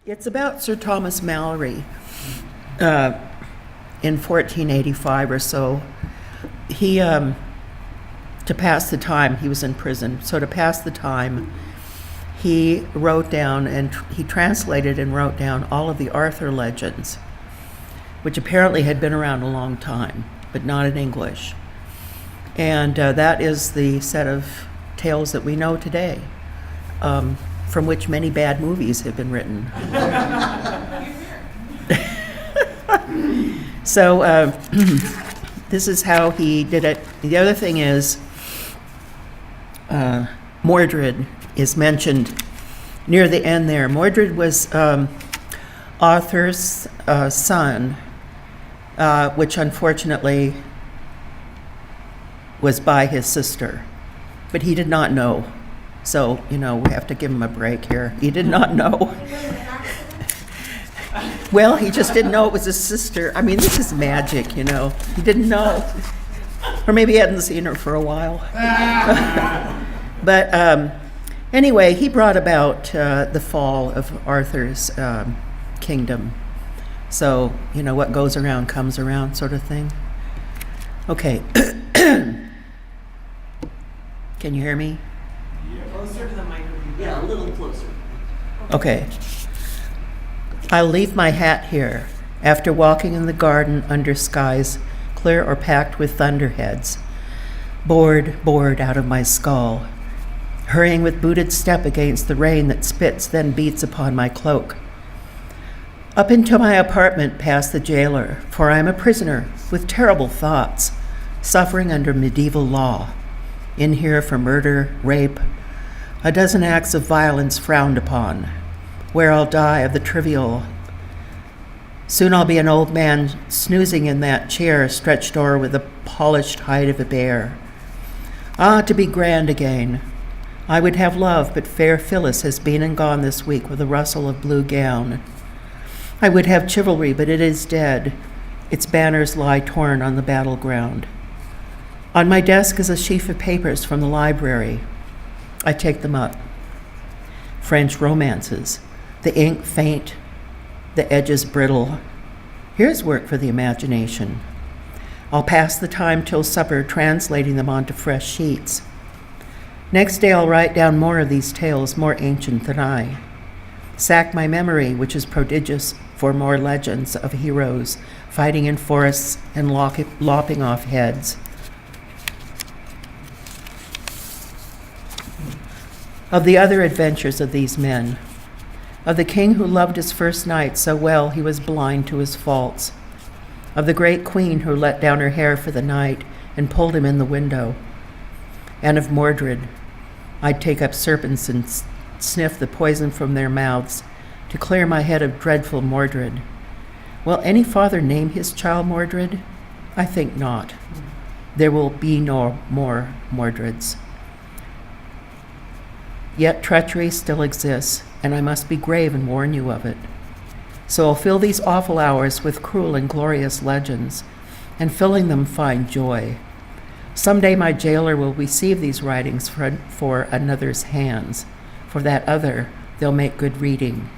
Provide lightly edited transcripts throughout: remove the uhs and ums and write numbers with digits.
It's about Sir Thomas Malory. In 1485 or so, he, to pass the time, he was in prison, so to pass the time, he wrote down and he translated and wrote down all of the Arthur legends, which apparently had been around a long time, but not in English. And that is the set of tales that we know today, from which many bad movies have been written. So this is how he did it. The other thing is, Mordred is mentioned near the end there. Mordred was Arthur's son, which unfortunately was by his sister, but he did not know. So, we have to give him a break here. He did not know. Well, he just didn't know it was his sister. I mean, this is magic, He didn't know. Or maybe he hadn't seen her for a while. But anyway, he brought about the fall of Arthur's kingdom. So, what goes around comes around sort of thing. Okay. Can you hear me? Closer to the microphone. Yeah, a little closer. Okay. I'll leave my hat here after walking in the garden under skies clear or packed with thunderheads, bored out of my skull, hurrying with booted step against the rain that spits then beats upon my cloak. Up into my apartment past the jailer, for I am a prisoner with terrible thoughts, suffering under medieval law, in here for murder, rape, a dozen acts of violence frowned upon, where I'll die of the trivial. Soon I'll be an old man snoozing in that chair stretched o'er with the polished hide of a bear. Ah, to be grand again. I would have love, but fair Phyllis has been and gone this week with a rustle of blue gown. I would have chivalry, but it is dead. Its banners lie torn on the battleground. On my desk is a sheaf of papers from the library. I take them up. French romances. The ink faint, the edges brittle. Here's work for the imagination. I'll pass the time till supper translating them onto fresh sheets. Next day I'll write down more of these tales more ancient than I. Sack my memory, which is prodigious, for more legends of heroes fighting in forests and lopping off heads. Of the other adventures of these men, of the king who loved his first knight so well he was blind to his faults, of the great queen who let down her hair for the night and pulled him in the window, and of Mordred. I'd take up serpents and sniff the poison from their mouths to clear my head of dreadful Mordred. Will any father name his child Mordred? I think not. There will be no more Mordreds. Yet treachery still exists, and I must be grave and warn you of it. So I'll fill these awful hours with cruel and glorious legends, and filling them find joy. Someday my jailer will receive these writings for another's hands. For that other, they'll make good reading.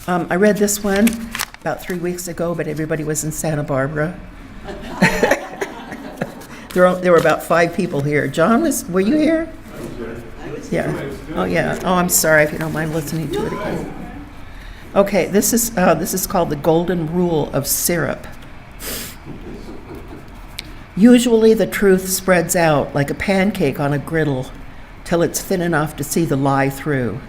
I read this one about 3 weeks ago, but everybody was in Santa Barbara. There were about 5 people here. John, were you here? Yeah. Oh, yeah. Oh, I'm sorry if you don't mind listening to it again. Okay, this is called The Golden Rule of Syrup. Usually the truth spreads out like a pancake on a griddle till it's thin enough to see the lie through.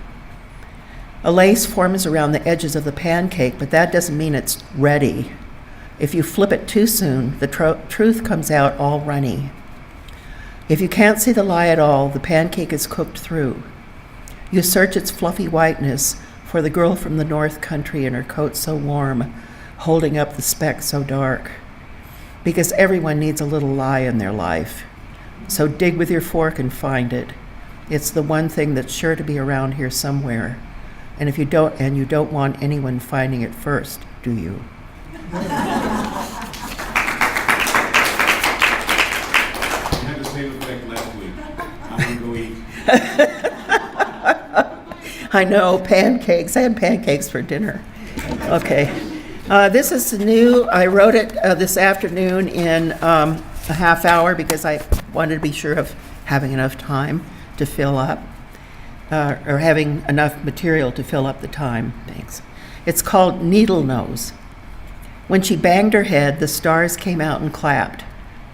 A lace forms around the edges of the pancake, but that doesn't mean it's ready. If you flip it too soon, the truth comes out all runny. If you can't see the lie at all, the pancake is cooked through. You search its fluffy whiteness for the girl from the North Country in her coat so warm, holding up the speck so dark. Because everyone needs a little lie in their life. So dig with your fork and find it. It's the one thing that's sure to be around here somewhere. And if you don't want anyone finding it first, do you? I know, pancakes. I had pancakes for dinner. Okay. This is new. I wrote it this afternoon in a half hour because I wanted to be sure of having enough time to fill up, or having enough material to fill up the time. Thanks. It's called Needle Nose. When she banged her head, the stars came out and clapped.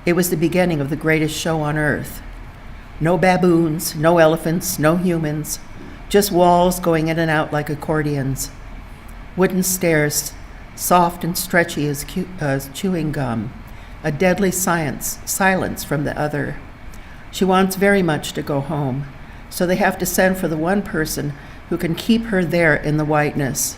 It was the beginning of the greatest show on earth. No baboons, no elephants, no humans, just walls going in and out like accordions. Wooden stairs, soft and stretchy as chewing gum. A deadly silence from the other. She wants very much to go home, so they have to send for the one person who can keep her there in the whiteness.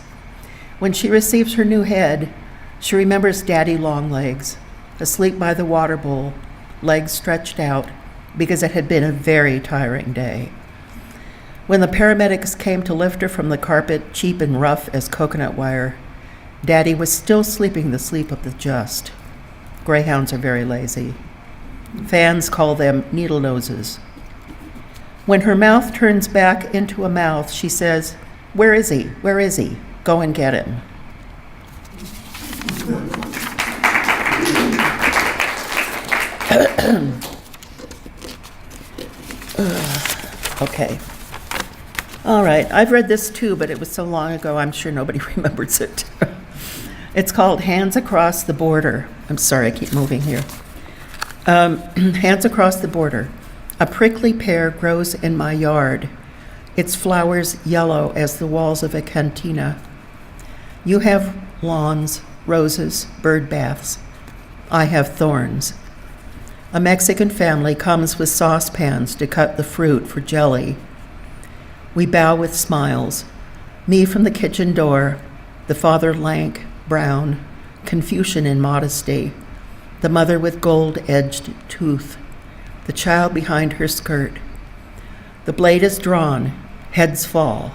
When she receives her new head, she remembers Daddy Longlegs, asleep by the water bowl, legs stretched out, because it had been a very tiring day. When the paramedics came to lift her from the carpet, cheap and rough as coconut wire, Daddy was still sleeping the sleep of the just. Greyhounds are very lazy. Fans call them needle noses. When her mouth turns back into a mouth, she says, "Where is he? Where is he? Go and get him." Okay. All right. I've read this too, but it was so long ago, I'm sure nobody remembers it. It's called Hands Across the Border. I'm sorry, I keep moving here. Hands Across the Border. A prickly pear grows in my yard. Its flowers yellow as the walls of a cantina. You have lawns, roses, bird baths. I have thorns. A Mexican family comes with saucepans to cut the fruit for jelly. We bow with smiles. Me from the kitchen door, the father lank, brown, Confucian in modesty, the mother with gold-edged tooth, the child behind her skirt. The blade is drawn, heads fall.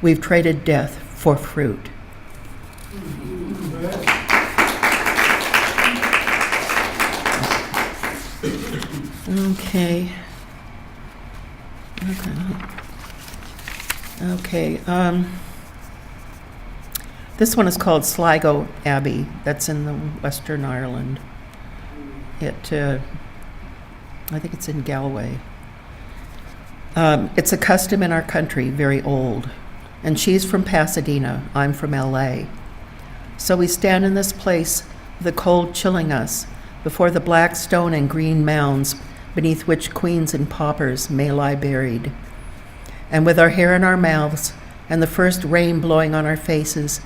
We've traded death for fruit. Okay. This one is called Sligo Abbey. That's in the Western Ireland. I think it's in Galway. It's a custom in our country, very old. And she's from Pasadena. I'm from LA. So we stand in this place, the cold chilling us, before the black stone and green mounds beneath which queens and paupers may lie buried. And with our hair in our mouths and the first rain blowing on our faces,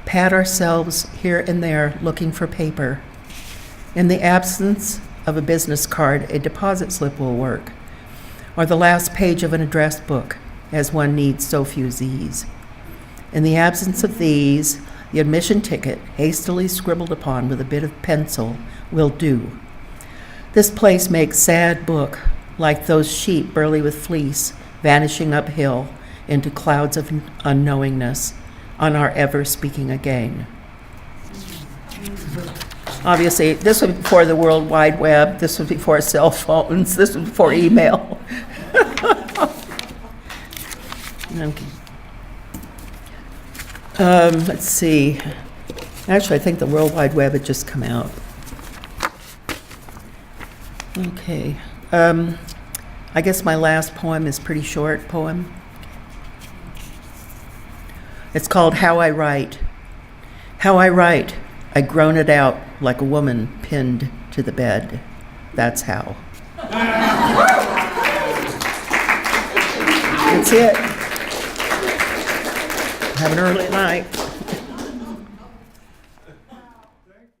pat ourselves here and there looking for paper. In the absence of a business card, a deposit slip will work, or the last page of an address book, as one needs so few Z's. In the absence of these, the admission ticket, hastily scribbled upon with a bit of pencil, will do. This place makes sad book, like those sheep burly with fleece, vanishing uphill into clouds of unknowingness on our ever speaking again. Obviously, this was before the World Wide Web, this was before cell phones, this was before email. Okay. Let's see. Actually, I think the World Wide Web had just come out. Okay. I guess my last poem is a pretty short poem. It's called How I Write. How I write, I groan it out like a woman pinned to the bed. That's how. That's it. Have an early night.